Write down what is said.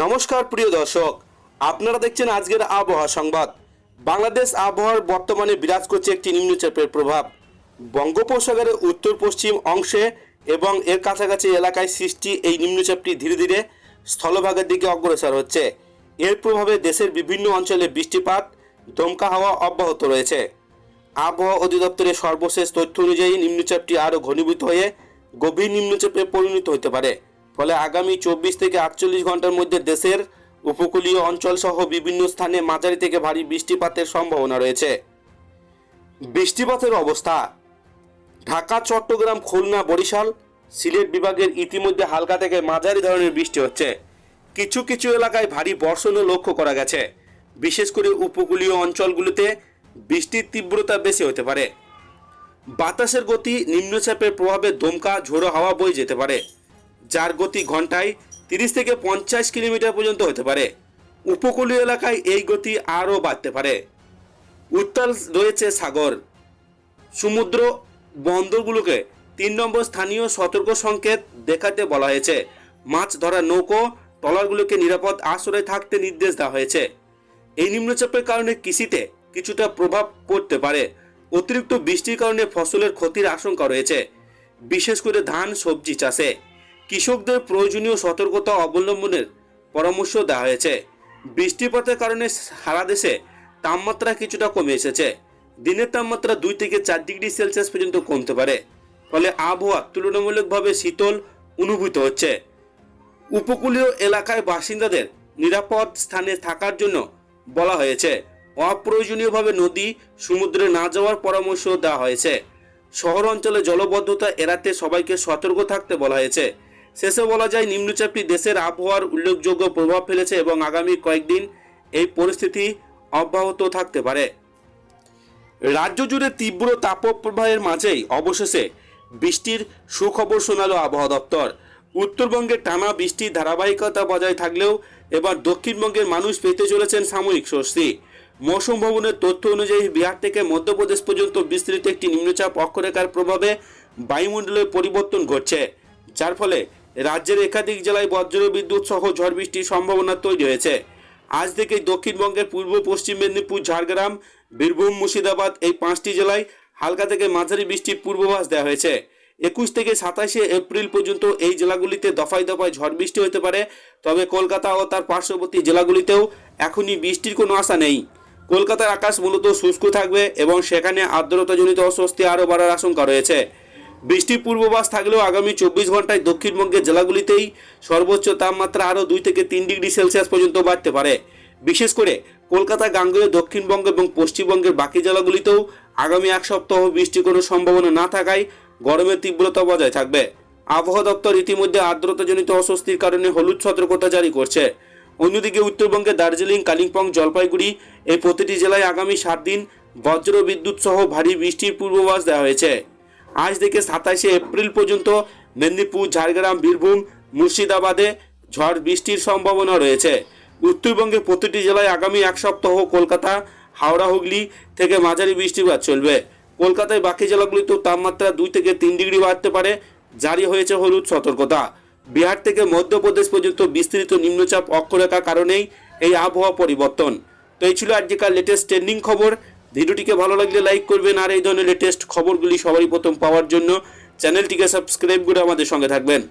নমস্কার প্রিয় দর্শক, আপনারা দেখছেন আজকের আবহাওয়া সংবাদ। বাংলাদেশ আবহাওয়ার বর্তমানে বিরাজ করছে একটি নিম্নচাপের প্রভাব। বঙ্গোপসাগরের উত্তর পশ্চিম অংশে এবং এর কাছাকাছি এলাকায় সৃষ্টি এই নিম্নচাপটি ধীরে ধীরে স্থলভাগের দিকে অগ্রসর হচ্ছে। এর প্রভাবে দেশের বিভিন্ন অঞ্চলে বৃষ্টিপাত, দমকা হাওয়া অব্যাহত রয়েছে। আবহাওয়া অধিদপ্তরের সর্বশেষ তথ্য অনুযায়ী নিম্নচাপটি আরও ঘনীভূত হয়ে গভীর নিম্নচাপে পরিণত হতে পারে। ফলে আগামী 24 থেকে 48 ঘন্টার মধ্যে দেশের উপকূলীয় অঞ্চল সহ বিভিন্ন স্থানে মাঝারি থেকে ভারী বৃষ্টিপাতের সম্ভাবনা রয়েছে। বৃষ্টিপাতের অবস্থা: ঢাকা, চট্টগ্রাম, খুলনা, বরিশাল, সিলেট বিভাগের ইতিমধ্যে হালকা থেকে মাঝারি ধরনের বৃষ্টি হচ্ছে। কিছু কিছু এলাকায় ভারী বর্ষণও লক্ষ্য করা গেছে। বিশেষ করে উপকূলীয় অঞ্চলগুলোতে বৃষ্টির তীব্রতা বেশি হতে পারে। বাতাসের গতি: নিম্নচাপের প্রভাবে দমকা ঝোড়ো হাওয়া বয়ে যেতে পারে, যার গতি ঘন্টায় 30 থেকে 50 কিলোমিটার পর্যন্ত হতে পারে। উপকূলীয় এলাকায় এই গতি আরও বাড়তে পারে। উত্তাল রয়েছে সাগর। সমুদ্র বন্দরগুলোকে 3 নম্বর স্থানীয় সতর্ক সংকেত দেখাতে বলা হয়েছে। মাছ ধরার নৌকো ট্রলারগুলোকে নিরাপদ আশ্রয়ে থাকতে নির্দেশ দেওয়া হয়েছে। এই নিম্নচাপের কারণে কৃষিতে কিছুটা প্রভাব পড়তে পারে। অতিরিক্ত বৃষ্টির কারণে ফসলের ক্ষতির আশঙ্কা রয়েছে, বিশেষ করে ধান, সবজি চাষে। কৃষকদের প্রয়োজনীয় সতর্কতা অবলম্বনের পরামর্শ দেওয়া হয়েছে। বৃষ্টিপাতের কারণে সারা দেশে তাপমাত্রা কিছুটা কমে এসেছে। দিনের তাপমাত্রা 2 থেকে 4 ডিগ্রি সেলসিয়াস পর্যন্ত কমতে পারে। ফলে আবহাওয়া তুলনামূলকভাবে শীতল অনুভূত হচ্ছে। উপকূলীয় এলাকায় বাসিন্দাদের নিরাপদ স্থানে থাকার জন্য বলা হয়েছে। অপ্রয়োজনীয়ভাবে নদী, সমুদ্রে না যাওয়ার পরামর্শ দেওয়া হয়েছে। শহর অঞ্চলে জলবদ্ধতা এড়াতে সবাইকে সতর্ক থাকতে বলা হয়েছে। শেষে বলা যায়, নিম্নচাপটি দেশের আবহাওয়ার উল্লেখযোগ্য প্রভাব ফেলেছে এবং আগামী কয়েকদিন এই পরিস্থিতি অব্যাহত থাকতে পারে। রাজ্য জুড়ে তীব্র তাপপ্রবাহের মাঝেই অবশেষে বৃষ্টির সুখবর শোনালো আবহাওয়া দপ্তর। উত্তরবঙ্গে টানা বৃষ্টির ধারাবাহিকতা বজায় থাকলেও এবার দক্ষিণবঙ্গের মানুষ পেতে চলেছেন সাময়িক স্বস্তি। মৌসুম ভবনের তথ্য অনুযায়ী বিহার থেকে মধ্যপ্রদেশ পর্যন্ত বিস্তৃত একটি নিম্নচাপ অক্ষরেখার প্রভাবে বায়ুমণ্ডলের পরিবর্তন ঘটছে, যার ফলে রাজ্যের একাধিক জেলায় বজ্র বিদ্যুৎ সহ ঝড় বৃষ্টির সম্ভাবনা তৈরি হয়েছে। আজ থেকেই দক্ষিণবঙ্গের পূর্ব পশ্চিম মেদিনীপুর, ঝাড়গ্রাম, বীরভূম, মুর্শিদাবাদ এই 5টি জেলায় হালকা থেকে মাঝারি বৃষ্টির পূর্বাভাস দেওয়া হয়েছে। 21 থেকে 27 এপ্রিল পর্যন্ত এই জেলাগুলিতে দফায় দফায় ঝড় বৃষ্টি হতে পারে। তবে কলকাতা ও তার পার্শ্ববর্তী জেলাগুলিতেও এখনই বৃষ্টির কোনো আশা নেই। কলকাতার আকাশ মূলত শুষ্ক থাকবে এবং সেখানে আর্দ্রতাজনিত অস্বস্তি আরও বাড়ার আশঙ্কা রয়েছে। বৃষ্টির পূর্বাভাস থাকলেও আগামী 24 ঘন্টায় দক্ষিণবঙ্গের জেলাগুলিতেই সর্বোচ্চ তাপমাত্রা আরও 2 থেকে 3 ডিগ্রি সেলসিয়াস পর্যন্ত বাড়তে পারে। বিশেষ করে কলকাতা, গাঙ্গেয়, দক্ষিণবঙ্গ এবং পশ্চিমবঙ্গের বাকি জেলাগুলিতেও আগামী 1 সপ্তাহ বৃষ্টির কোনো সম্ভাবনা না থাকায় গরমের তীব্রতা বজায় থাকবে। আবহাওয়া দপ্তর ইতিমধ্যে আর্দ্রতাজনিত অস্বস্তির কারণে হলুদ সতর্কতা জারি করছে। অন্যদিকে উত্তরবঙ্গে দার্জিলিং, কালিম্পং, জলপাইগুড়ি এই প্রতিটি জেলায় আগামী 7 দিন বজ্র বিদ্যুৎ সহ ভারী বৃষ্টির পূর্বাভাস দেওয়া হয়েছে। আজ থেকে 27 এপ্রিল পর্যন্ত মেদিনীপুর, ঝাড়গ্রাম, বীরভূম, মুর্শিদাবাদে ঝড় বৃষ্টির সম্ভাবনা রয়েছে। উত্তরবঙ্গের প্রতিটি জেলায় আগামী 1 সপ্তাহ কলকাতা, হাওড়া, হুগলি থেকে মাঝারি বৃষ্টিপাত চলবে। কলকাতায় বাকি জেলাগুলিতেও তাপমাত্রা 2 থেকে 3 ডিগ্রি বাড়তে পারে। জারি হয়েছে হলুদ সতর্কতা। বিহার থেকে মধ্যপ্রদেশ পর্যন্ত বিস্তৃত নিম্নচাপ অক্ষরেখার কারণেই এই আবহাওয়া পরিবর্তন। তো এই ছিল আজকের লেটেস্ট ট্রেন্ডিং খবর। ভিডিওটিকে ভালো লাগলে লাইক করবেন, আর এই ধরনের লেটেস্ট খবরগুলি সবারই প্রথম পাওয়ার জন্য চ্যানেলটিকে সাবস্ক্রাইব করে আমাদের সঙ্গে থাকবেন।